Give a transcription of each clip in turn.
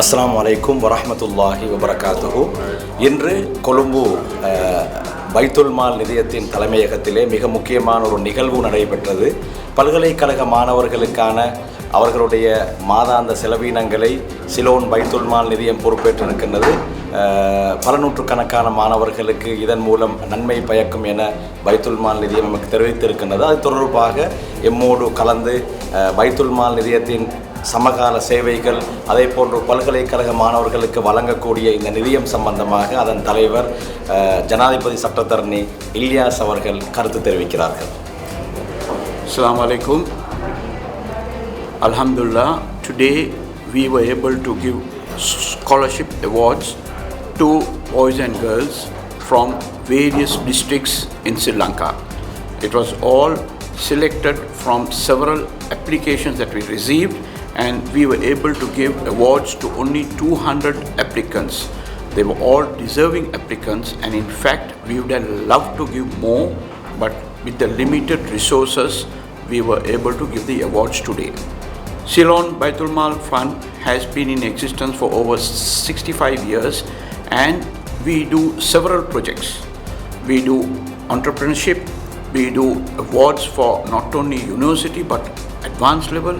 அஸ்ஸலாமு அலைக்கும் வரஹ்மத்துல்லாஹி வபரகாத்துஹு. இன்று கொழும்பு பைத்துல் மால் நிதியத்தின் தலைமையகத்திலே மிக முக்கியமான ஒரு நிகழ்வு நடைபெற்றது. பல்கலைக்கழக மாணவர்களுக்கான அவர்களுடைய மாதாந்த செலவீனங்களை சிலோன் பைத்துல் மால் நிதியம் பொறுப்பேற்றிருக்கின்றது. பல நூற்றுக்கணக்கான மாணவர்களுக்கு இதன் மூலம் நன்மை பயக்கும் என பைத்துல் மால் நிதியம் நமக்கு தெரிவித்திருக்கின்றது. அது தொடர்பாக எம்மோடு கலந்து பைத்துல் மால் நிதியத்தின் சமகால சேவைகள், அதே போன்று பல்கலைக்கழக மாணவர்களுக்கு வழங்கக்கூடிய இந்த நிதியம் சம்பந்தமாக அதன் தலைவர் ஜனாதிபதி சட்டத்தரணி இல்யாஸ் அவர்கள் கருத்து தெரிவிக்கிறார்கள். Assalamu alaikum. Alhamdulillah, today we were able to give scholarship awards to boys and girls from various districts in Sri Lanka. It was all selected from several applications that we received, and we were able to give awards to only 200 applicants. They were all deserving applicants, and in fact we would have loved to give more, but with the limited resources we were able to give the awards today. Ceylon Baitul Mal Fund has been in existence for over 65 years, and we do several projects. We do entrepreneurship, we do awards for not only university but advanced level.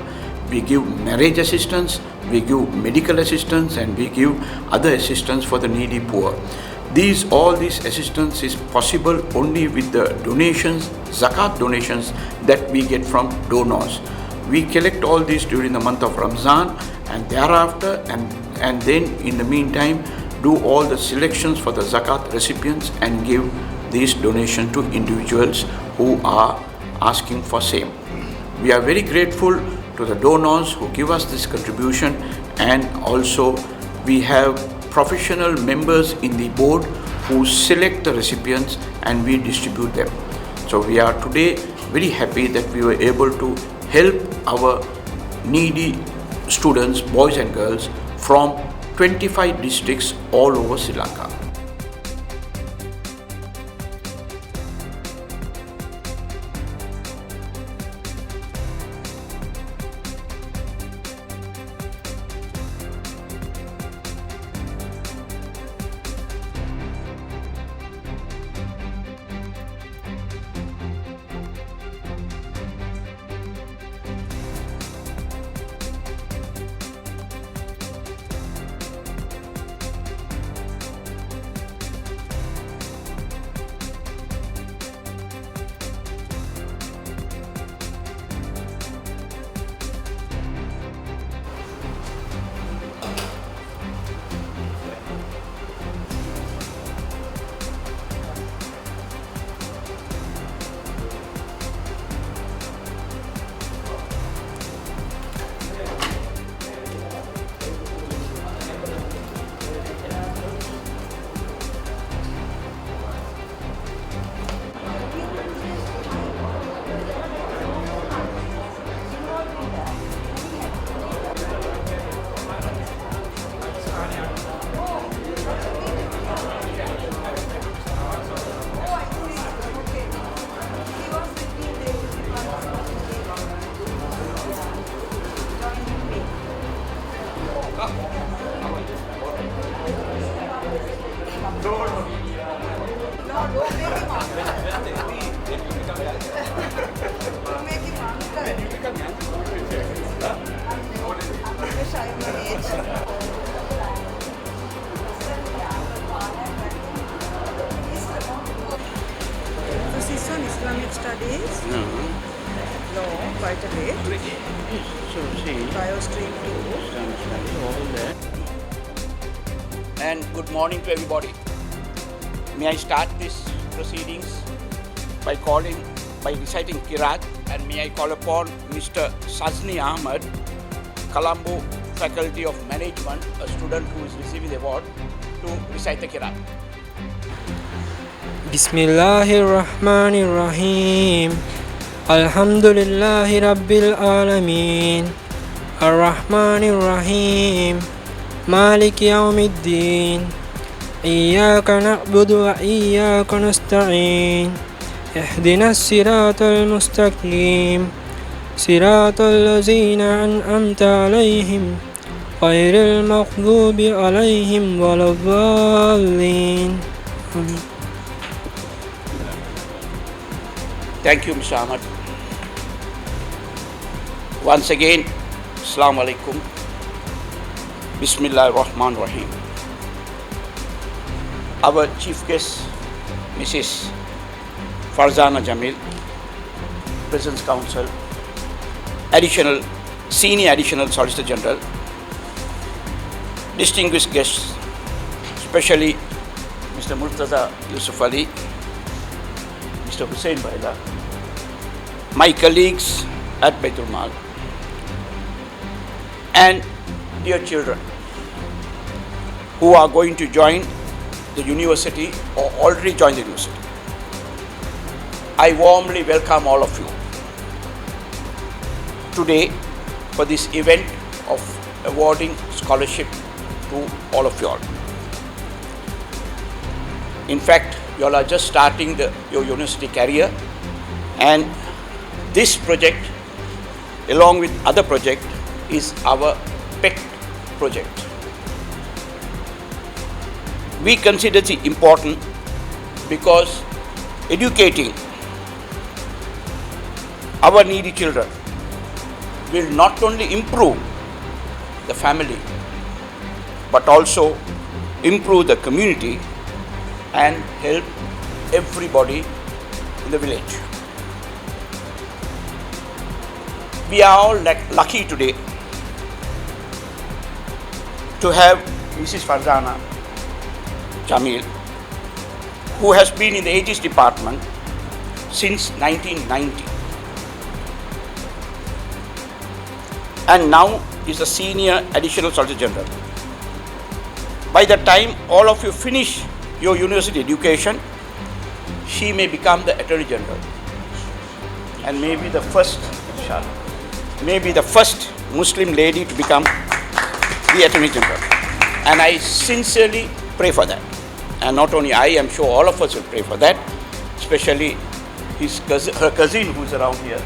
We give marriage assistance, we give medical assistance, and we give other assistance for the needy poor. All these assistance is possible only with the donations, zakat donations that we get from donors. We collect all these during the month of Ramzan, and thereafter and then in the meantime do all the selections for the zakat recipients and give these donations to individuals who are asking for same. We are very grateful to the donors who give us this contribution, and also we have professional members in the board who select the recipients and we distribute them. So we are today very happy that we were able to help our needy students, boys and girls, from 25 districts all over Sri Lanka. Islamic studies, law, quite a bit. So see, Biostream too. all that. And good morning to everybody. May I start this proceedings by reciting Kirat, and may I call upon Mr. Sazni Ahmad, Colombo Faculty of Management, a student who is receiving the award, to recite the Kirat. Bismillahirrahmanirrahim. Alhamdulillahi Rabbil Alameen. Ar-Rahmanir-Rahim. Maliki Yawmiddin. Iyyaka na'budu wa iyyaka nasta'in. Ihdinas siratal mustaqim. Siratal ladzina an'amta alaihim غير المغضوب عليهم ولا الضالين. آمين. Thank you, Mr. Ahmad. Once again, Assalamu alaikum. Bismillah ar-Rahman ar-Rahim. Our chief guest, Mrs. Farzana Jamil, Presence Counsel, Senior Additional Solicitor General, distinguished guests, especially Mr. Murtaza Yusuf Ali, Mr. Hussein Baila, my colleagues at Baitul Mal, and dear children who are going to join the university or already joined the university. I warmly welcome all of you today for this event of awarding scholarship to all of you all. In fact, you all are just starting your university career, and this project, along with other projects, is our pet project. We consider it important because educating our needy children will not only improve the family but also improve the community and help everybody in the village. We are all lucky today to have Mrs. Farzana Jamil, who has been in the Ages department since 1990 and now is the Senior Additional Solicitor General. By the time all of you finish your university education, she may become the Attorney General and maybe the first, maybe the first Muslim lady to become the Attorney General. And I sincerely pray for that. And not only I am sure all of us will pray for that, especially her cousin who's around here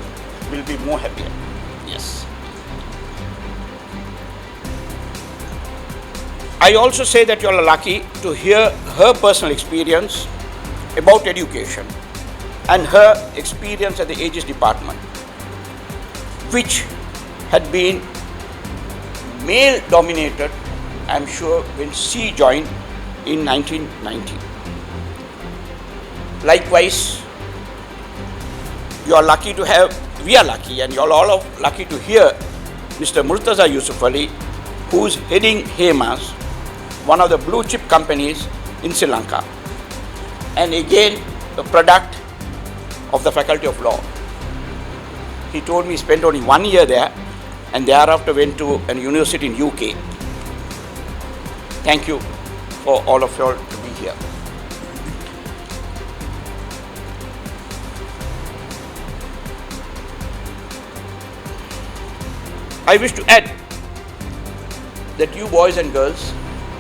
will be more happier. Yes. I also say that you all are lucky to hear her personal experience about education and her experience at the Ages department, which had been male dominated, I'm sure, when she joined in 1990. Likewise, you are lucky to have, we are lucky, and you are all lucky to hear Mr. Murtaza Yusuf Ali, who is heading HEMAS, one of the blue chip companies in Sri Lanka, and again a product of the Faculty of Law. He told me he spent only 1 year there and thereafter went to a university in UK. Thank you for all of you all to be here. I wish to add that you boys and girls,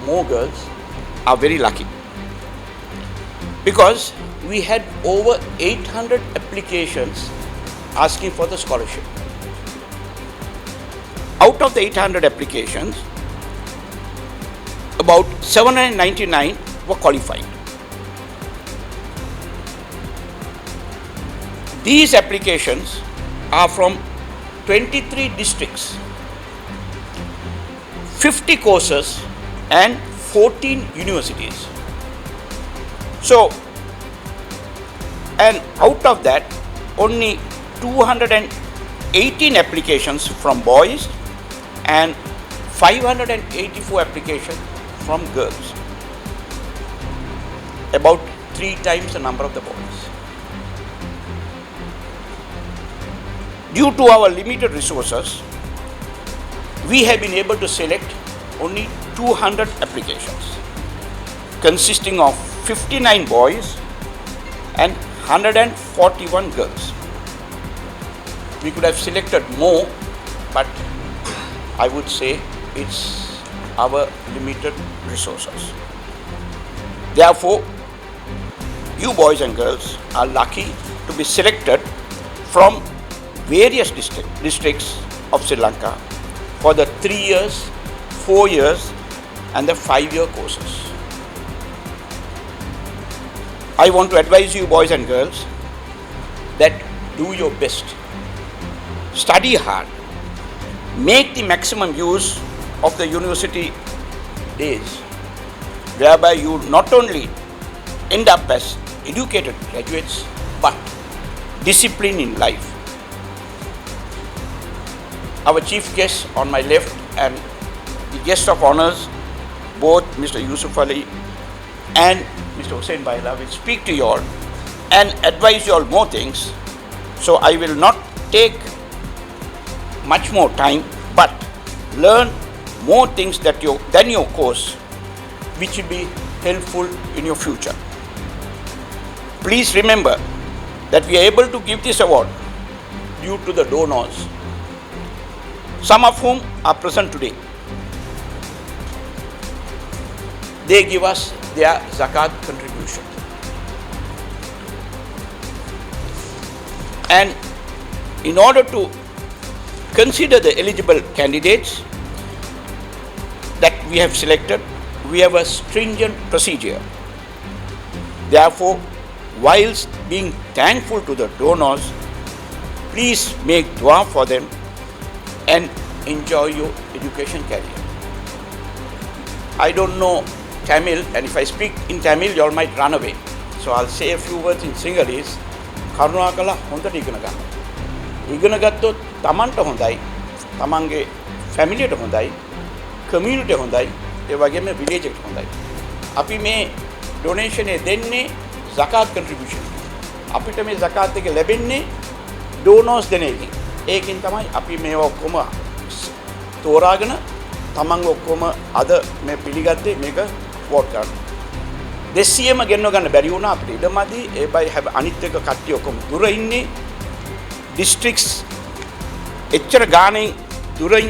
more girls, are very lucky because we had over 800 applications asking for the scholarship. Out of the 800 applications, about 799 were qualified. These applications are from 23 districts, 50 courses and 14 universities. So, and out of that, only 218 applications from boys and 584 applications from girls, about 3 times the number of the boys. Due to our limited resources, we have been able to select only 200 applications, consisting of 59 boys and 141 girls. We could have selected more, but I would say it's our limited resources. Therefore, you boys and girls are lucky to be selected from various districts of Sri Lanka for the 3 years 4 years and the 5-year courses. I want to advise you, boys and girls, that do your best. Study hard. Make the maximum use of the university days, whereby you not only end up as educated graduates, but discipline in life. Our chief guest on my left and the guest of honors, both Mr. Yusuf Ali and Mr. Hussein Baila, will speak to you all and advise you all more things. So I will not take much more time, but learn more things than your course, which will be helpful in your future. Please remember that we are able to give this award due to the donors, some of whom are present today. They give us their zakat contribution. And in order to consider the eligible candidates that we have selected, we have a stringent procedure. Therefore, whilst being thankful to the donors, please make dua for them and enjoy your education career. I don't know Tamil, and if I speak in Tamil, you all might run away. So I'll say a few words in Sinhalese. කරුණාකරලා හොඳට ඉගෙන ගන්න. ඉගෙන ගත්තොත් Tamanට හොඳයි, Tamanගේ ෆැමිලියට හොඳයි, කමියුනිටියට හොඳයි, ඒ වගේම විලේජ් එකට හොඳයි. අපි මේ ඩොනේෂන් එක දෙන්නේ zakat contribution. අපිට මේ zakat එක ලැබෙන්නේ donors දෙන එකෙන්. ඒකෙන් තමයි අපි මේවා ඔක්කොම තෝරාගෙන Taman ඔක්කොම අද මේ පිළිගත්තේ මේක වෝට් කරන්න. 200ම ගෙන්නව ගන්න බැරි වුණා අපිට ඉඩමදි. ඒබයි අනිත් එක කට්ටිය ඔක්කොම දුර ඉන්නේ. districts එච්චර ගානේ දුරින්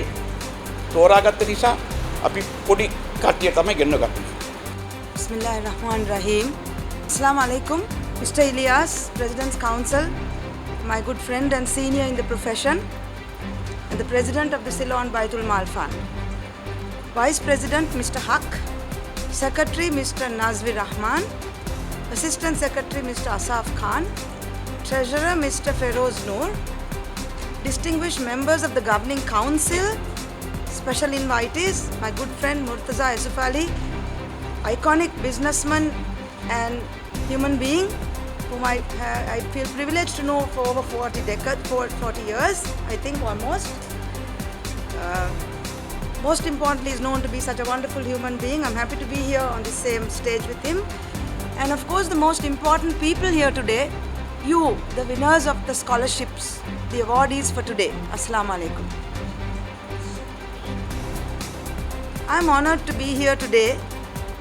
තෝරාගත්ත නිසා අපි පොඩි කට්ටිය තමයි ගෙන්නව ගත්තේ. Bismillahirrahmanirrahim. Assalamu alaikum. Mr. Ilyas, President's Council, my good friend and senior in the profession, and the President of the Ceylon Baitul Mal Fund. Vice President Mr. Haq, Secretary Mr. Nazvi Rahman, Assistant Secretary Mr. Asaf Khan, Treasurer Mr. Feroz Noor, distinguished members of the Governing Council, special invitees, my good friend Murtaza Yusuf Ali, iconic businessman and human being whom I feel privileged to know for over 40 years, I think almost. Most importantly, is known to be such a wonderful human being. I'm happy to be here on the same stage with him. And of course, the most important people here today, you, the winners of the scholarships, the awardees for today. Assalamu alaikum. I'm honored to be here today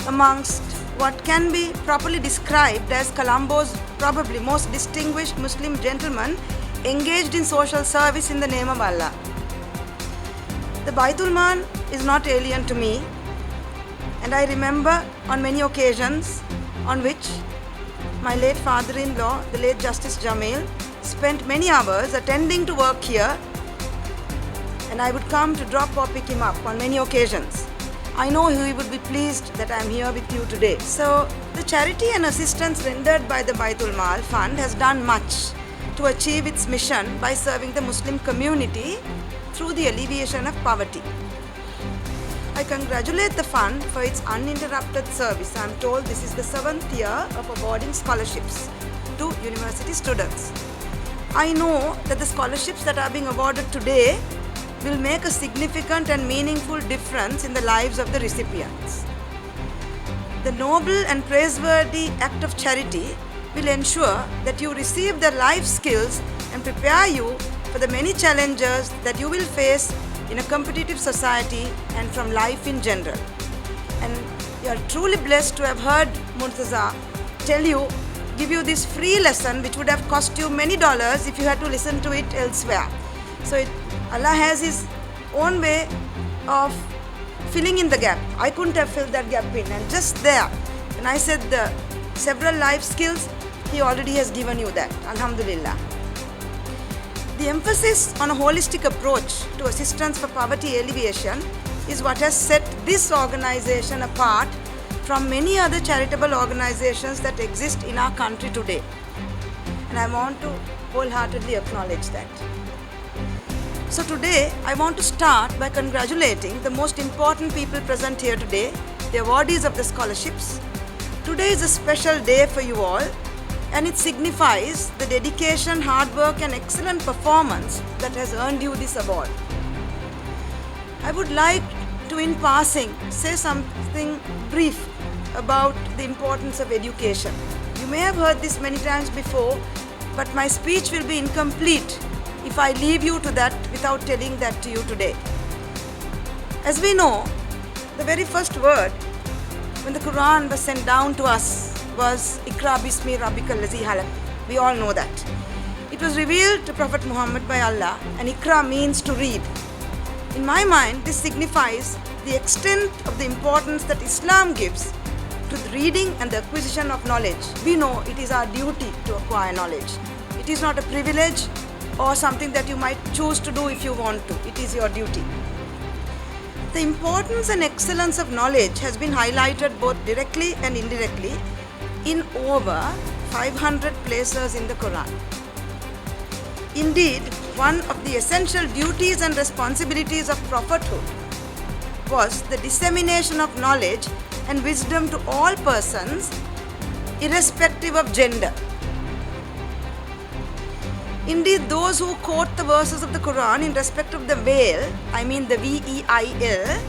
amongst what can be properly described as Colombo's probably most distinguished Muslim gentlemen engaged in social service in the name of Allah. The Baitul Mal is not alien to me, and I remember on many occasions on which my late father-in-law, the late Justice Jamil, spent many hours attending to work here, and I would come to drop or pick him up on many occasions. I know he would be pleased that I am here with you today. So, the charity and assistance rendered by the Baitul Mal Fund has done much to achieve its mission by serving the Muslim community through the alleviation of poverty. I congratulate the fund for its uninterrupted service. I am told this is the 7th year of awarding scholarships to university students. I know that the scholarships that are being awarded today will make a significant and meaningful difference in the lives of the recipients. The noble and praiseworthy act of charity will ensure that you receive the life skills and prepare you for the many challenges that you will face in a competitive society and from life in general. And you are truly blessed to have heard Murtaza give you this free lesson which would have cost you many dollars if you had to listen to it elsewhere. So Allah has His own way of filling in the gap. I couldn't have filled that gap in, and just there, when I said the several life skills, He already has given you that. Alhamdulillah. The emphasis on a holistic approach to assistance for poverty alleviation is what has set this organization apart from many other charitable organizations that exist in our country today. And I want to wholeheartedly acknowledge that. So today, I want to start by congratulating the most important people present here today, the awardees of the scholarships. Today is a special day for you all, and it signifies the dedication, hard work and excellent performance that has earned you this award. I would like to, in passing, say something brief about the importance of education. You may have heard this many times before, but my speech will be incomplete if I leave you to that without telling that to you today. As we know, the very first word when the Quran was sent down to us was Iqra bismi rabbikal ladzi khalaq. We all know that. It was revealed to Prophet Muhammad by Allah, and Iqra means to read. In my mind, this signifies the extent of the importance that Islam gives to the reading and the acquisition of knowledge. We know it is our duty to acquire knowledge. It is not a privilege or something that you might choose to do if you want to. It is your duty. The importance and excellence of knowledge has been highlighted both directly and indirectly in over 500 places in the Quran. Indeed, one of the essential duties and responsibilities of prophethood was the dissemination of knowledge and wisdom to all persons, irrespective of gender. Indeed, those who quote the verses of the Quran in respect of the veil, I mean the V-E-I-L,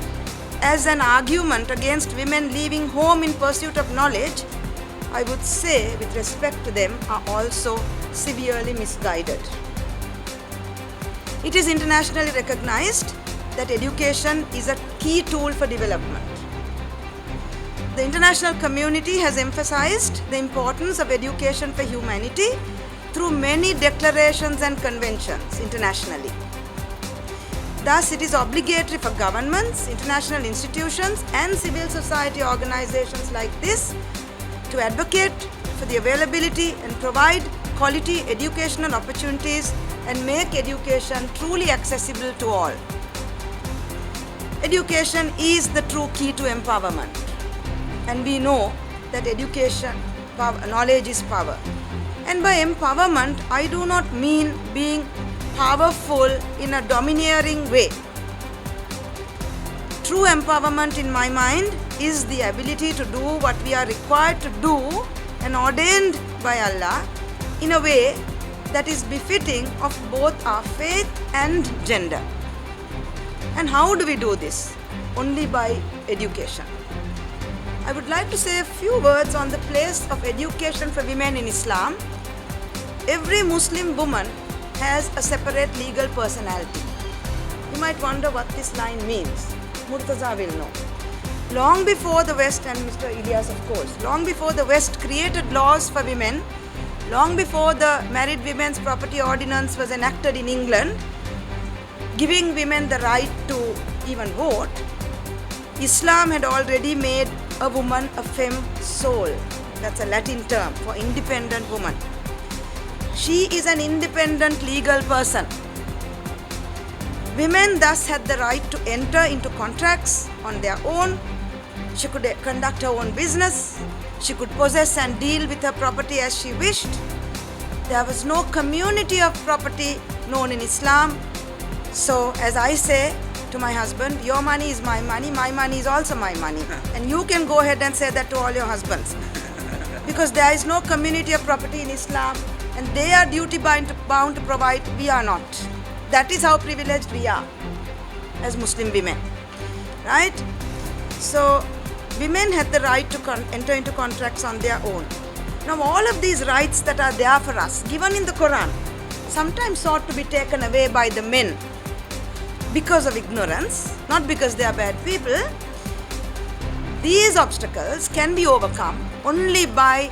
as an argument against women leaving home in pursuit of knowledge, I would say, with respect to them, are also severely misguided. It is internationally recognized that education is a key tool for development. The international community has emphasized the importance of education for humanity through many declarations and conventions internationally. Thus, it is obligatory for governments, international institutions, and civil society organizations like this to advocate for the availability and provide quality educational opportunities and make education truly accessible to all. Education is the true key to empowerment, and we know that education, knowledge is power. And by empowerment, I do not mean being powerful in a domineering way. True empowerment in my mind is the ability to do what we are required to do and ordained by Allah in a way that is befitting of both our faith and gender. And how do we do this? Only by education. I would like to say a few words on the place of education for women in Islam. Every Muslim woman has a separate legal personality. You might wonder what this line means. Murtaza will know. Long before the West, and Mr. Ilyas of course, long before the West created laws for women, long before the Married Women's Property Ordinance was enacted in England, giving women the right to even vote, Islam had already made a woman a femme sole. That's a Latin term for independent woman. She is an independent legal person. Women thus had the right to enter into contracts on their own. She could conduct her own business. She could possess and deal with her property as she wished. There was no community of property known in Islam. So, as I say to my husband, your money is my money is also my money. And you can go ahead and say that to all your husbands. Because there is no community of property in Islam, and they are duty bound to provide, we are not. That is how privileged we are as Muslim women, right? So, women had the right to enter into contracts on their own. Now, all of these rights that are there for us, given in the Quran, sometimes sought to be taken away by the men because of ignorance, not because they are bad people. These obstacles can be overcome only by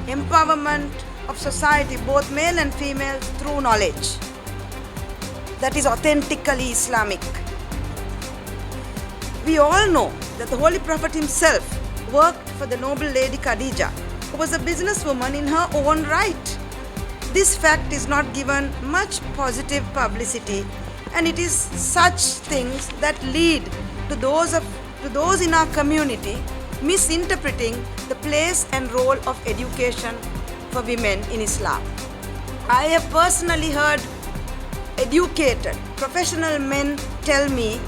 empowerment of society, both male and female, through knowledge that is authentically Islamic. We all know that the Holy Prophet himself worked for the noble lady Khadija, who was a businesswoman in her own right. This fact is not given much positive publicity, and it is such things that lead to those in our community misinterpreting the place and role of education for women in Islam. I have personally heard educated, professional men tell me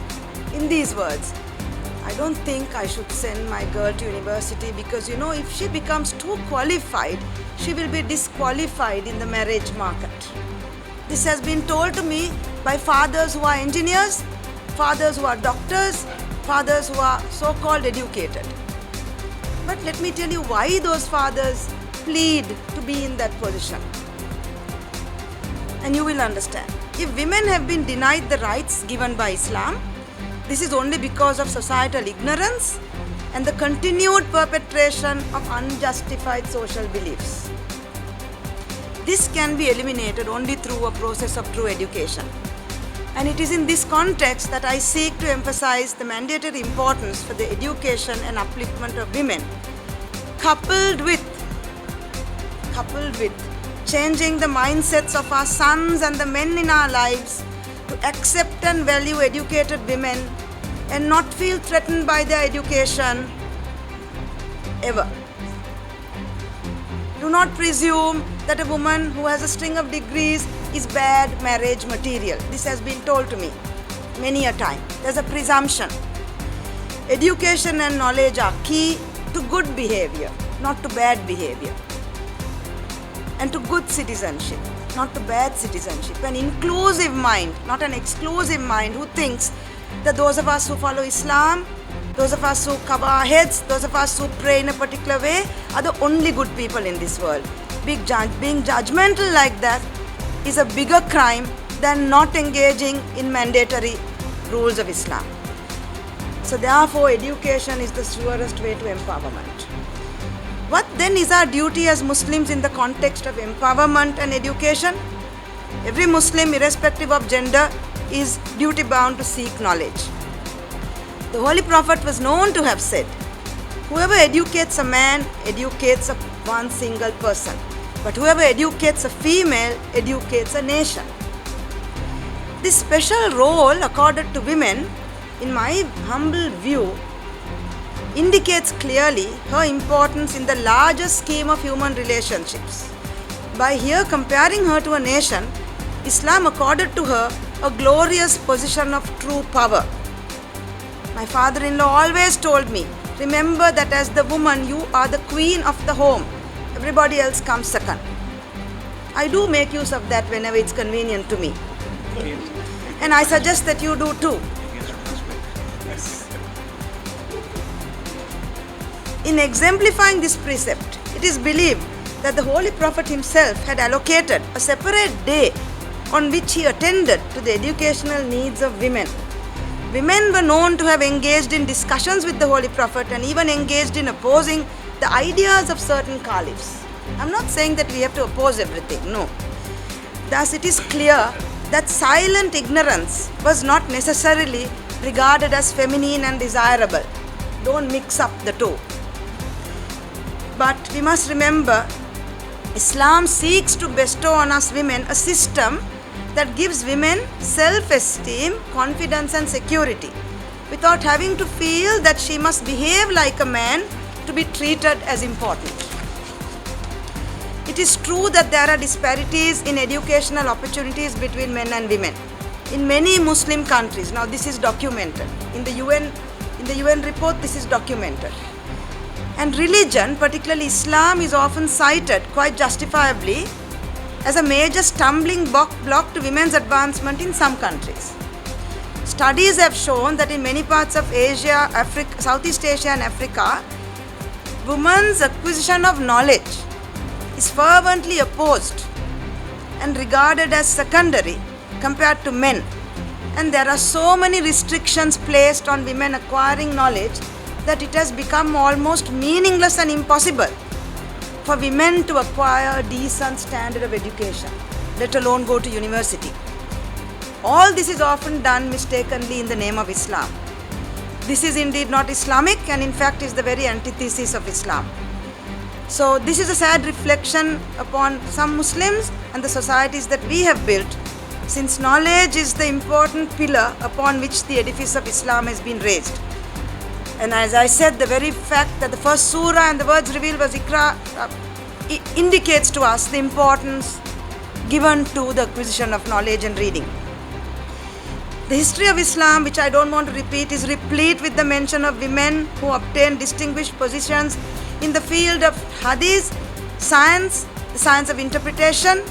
in these words, I don't think I should send my girl to university because if she becomes too qualified, she will be disqualified in the marriage market. This has been told to me by fathers who are engineers, fathers who are doctors, fathers who are so-called educated. But let me tell you why those fathers plead to be in that position. And you will understand. If women have been denied the rights given by Islam, this is only because of societal ignorance and the continued perpetration of unjustified social beliefs. This can be eliminated only through a process of true education. And it is in this context that I seek to emphasize the mandatory importance for the education and upliftment of women, coupled with changing the mindsets of our sons and the men in our lives to accept and value educated women and not feel threatened by their education ever. Do not presume that a woman who has a string of degrees is bad marriage material. This has been told to me many a time. There's a presumption. Education and knowledge are key to good behavior, not to bad behavior. And to good citizenship, not to bad citizenship. An inclusive mind, not an exclusive mind who thinks that those of us who follow Islam, those of us who cover our heads, those of us who pray in a particular way are the only good people in this world. Being judgmental like that is a bigger crime than not engaging in mandatory rules of Islam. So therefore, education is the surest way to empowerment. What then is our duty as Muslims in the context of empowerment and education? Every Muslim, irrespective of gender, is duty bound to seek knowledge. The Holy Prophet was known to have said, whoever educates a man educates one single person, but whoever educates a female educates a nation. This special role accorded to women, in my humble view, indicates clearly her importance in the larger scheme of human relationships. By here comparing her to a nation, Islam accorded to her a glorious position of true power. My father-in-law always told me, remember that as the woman you are the queen of the home, everybody else comes second. I do make use of that whenever it's convenient to me. And I suggest that you do too. In exemplifying this precept, it is believed that the Holy Prophet himself had allocated a separate day on which he attended to the educational needs of women. Women were known to have engaged in discussions with the Holy Prophet and even engaged in opposing the ideas of certain caliphs. I'm not saying that we have to oppose everything, no. Thus, it is clear that silent ignorance was not necessarily regarded as feminine and desirable. Don't mix up the two. But we must remember, Islam seeks to bestow on us women a system that gives women self-esteem, confidence and security without having to feel that she must behave like a man to be treated as important. It is true that there are disparities in educational opportunities between men and women. In many Muslim countries, now this is documented. In the UN report, this is documented. And religion, particularly Islam, is often cited quite justifiably as a major stumbling block to women's advancement in some countries. Studies have shown that in many parts of Asia, Africa, Southeast Asia and Africa, women's acquisition of knowledge is fervently opposed and regarded as secondary compared to men. And there are so many restrictions placed on women acquiring knowledge that it has become almost meaningless and impossible for women to acquire a decent standard of education, let alone go to university. All this is often done mistakenly in the name of Islam. This is indeed not Islamic and in fact is the very antithesis of Islam. So this is a sad reflection upon some Muslims and the societies that we have built, since knowledge is the important pillar upon which the edifice of Islam has been raised. And as I said, the very fact that the first surah and the words revealed was Iqra indicates to us the importance given to the acquisition of knowledge and reading. The history of Islam, which I don't want to repeat, is replete with the mention of women who obtained distinguished positions in the field of hadith, science, the science of interpretation,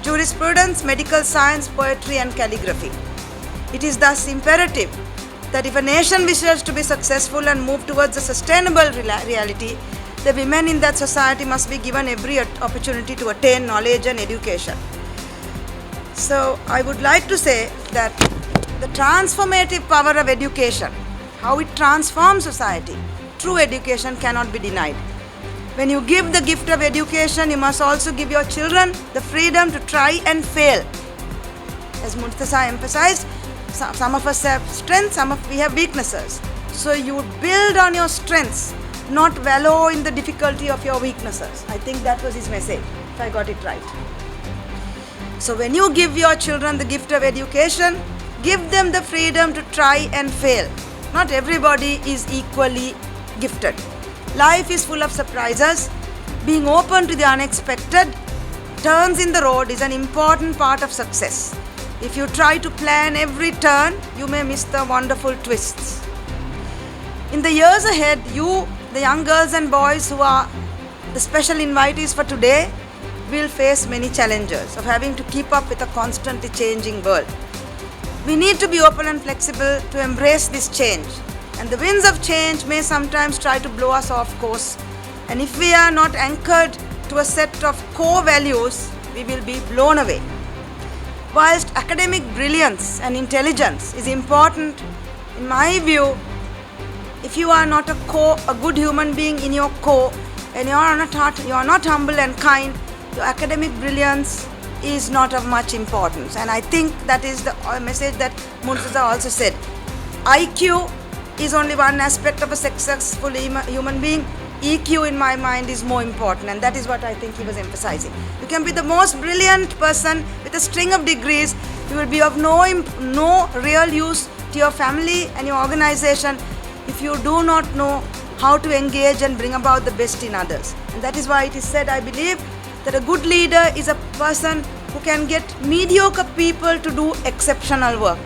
jurisprudence, medical science, poetry and calligraphy. It is thus imperative that if a nation wishes to be successful and move towards a sustainable reality, the women in that society must be given every opportunity to attain knowledge and education. So I would like to say that the transformative power of education, how it transforms society, true education cannot be denied. When you give the gift of education, you must also give your children the freedom to try and fail. As Murtaza emphasized, some of us have strengths, we have weaknesses. So you build on your strengths, not wallow in the difficulty of your weaknesses. I think that was his message, if I got it right. So when you give your children the gift of education, give them the freedom to try and fail. Not everybody is equally gifted. Life is full of surprises. Being open to the unexpected, turns in the road is an important part of success. If you try to plan every turn, you may miss the wonderful twists. In the years ahead, you, the young girls and boys who are the special invitees for today, will face many challenges of having to keep up with a constantly changing world. We need to be open and flexible to embrace this change. And the winds of change may sometimes try to blow us off course. And if we are not anchored to a set of core values, we will be blown away. Whilst academic brilliance and intelligence is important, in my view, if you are not a good human being in your core, and you are not humble and kind, your academic brilliance is not of much importance. And I think that is the message that Murtaza also said. IQ is only one aspect of a successful human being. EQ in my mind is more important, and that is what I think he was emphasizing. You can be the most brilliant person with a string of degrees, you will be of no real use to your family and your organization if you do not know how to engage and bring about the best in others. And that is why it is said, I believe, that a good leader is a person who can get mediocre people to do exceptional work.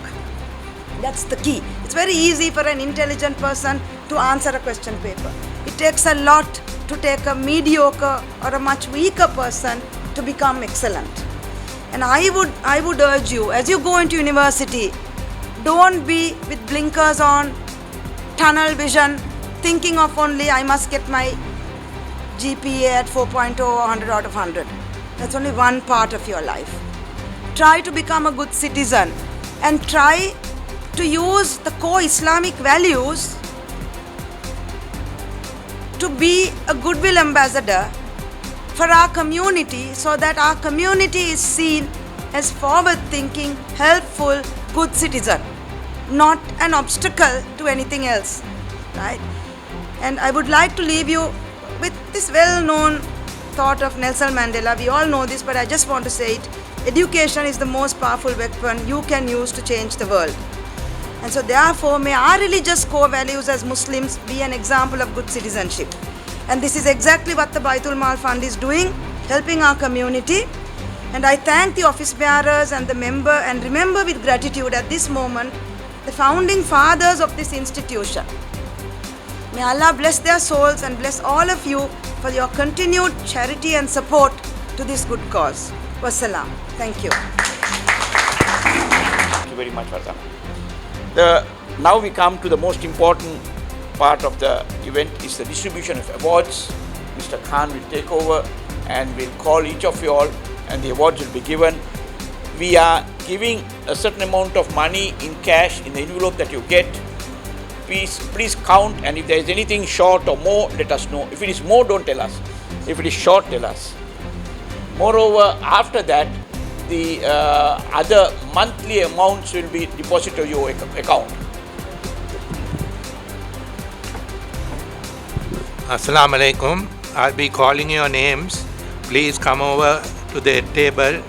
That's the key. It's very easy for an intelligent person to answer a question paper. It takes a lot to take a mediocre or a much weaker person to become excellent. And I would urge you, as you go into university, don't be with blinkers on, tunnel vision, thinking of only I must get my GPA at 4.0 or 100 out of 100. That's only one part of your life. Try to become a good citizen and try to use the core Islamic values to be a goodwill ambassador for our community, so that our community is seen as forward-thinking, helpful, good citizen, not an obstacle to anything else, right? And I would like to leave you with this well-known thought of Nelson Mandela. We all know this, but I just want to say it. Education is the most powerful weapon you can use to change the world. And so therefore, may our religious core values as Muslims be an example of good citizenship. And this is exactly what the Baitul Mal Fund is doing, helping our community. And I thank the office bearers and the member, and remember with gratitude at this moment the founding fathers of this institution. May Allah bless their souls and bless all of you for your continued charity and support to this good cause. Wassalam. Thank you. Thank you very much, Vardhana. Now we come to the most important part of the event, is the distribution of awards. Mr. Khan will take over and will call each of you all, and the awards will be given. We are giving a certain amount of money in cash in the envelope that you get. Please count, and if there is anything short or more, let us know. If it is more, don't tell us. If it is short, tell us. Moreover, after that, the other monthly amounts will be deposited to your account. Assalamu alaikum. I'll be calling your names. Please come over to the table.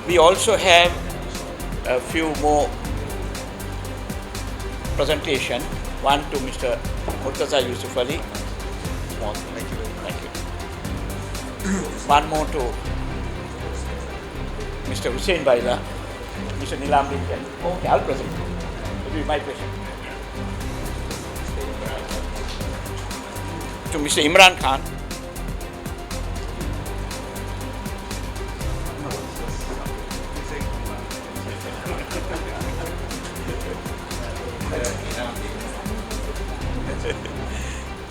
We also have a few more presentation. One to Mr. Murtaza Yusuf Ali. Small. Thank you. Thank you. One more to Mr. Hussein Baila, Mr. Nilam Lincoln. Okay, I'll present. It will be my pleasure. To Mr. Imran Khan.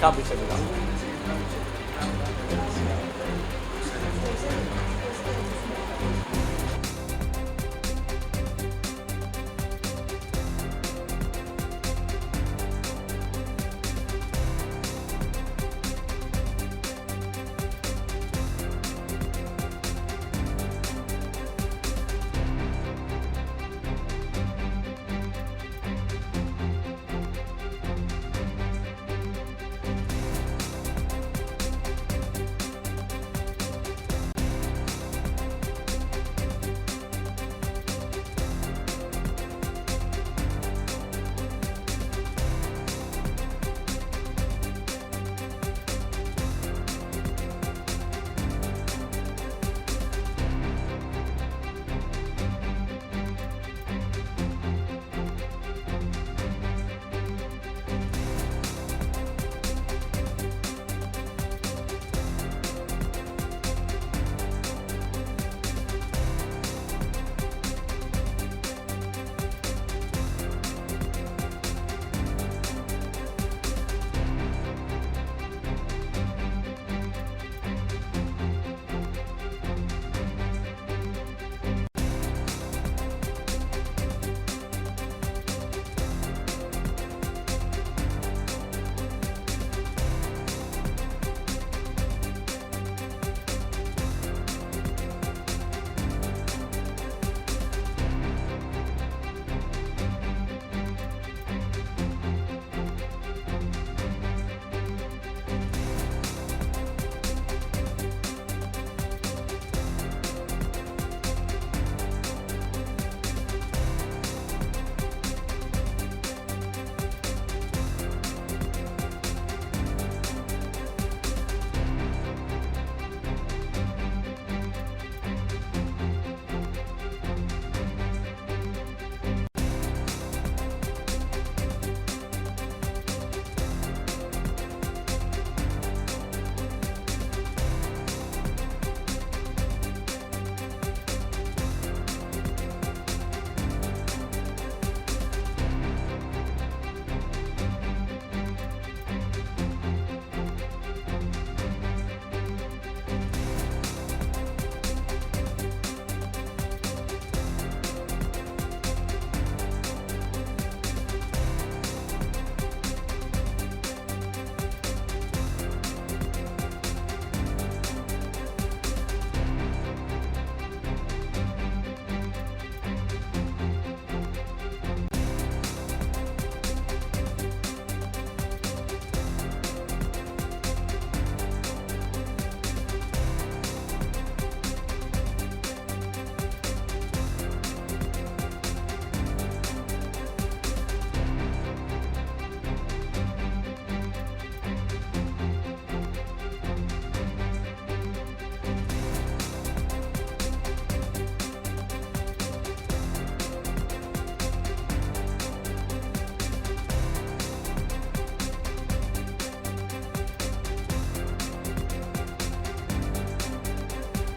Come, Mr. Nilam.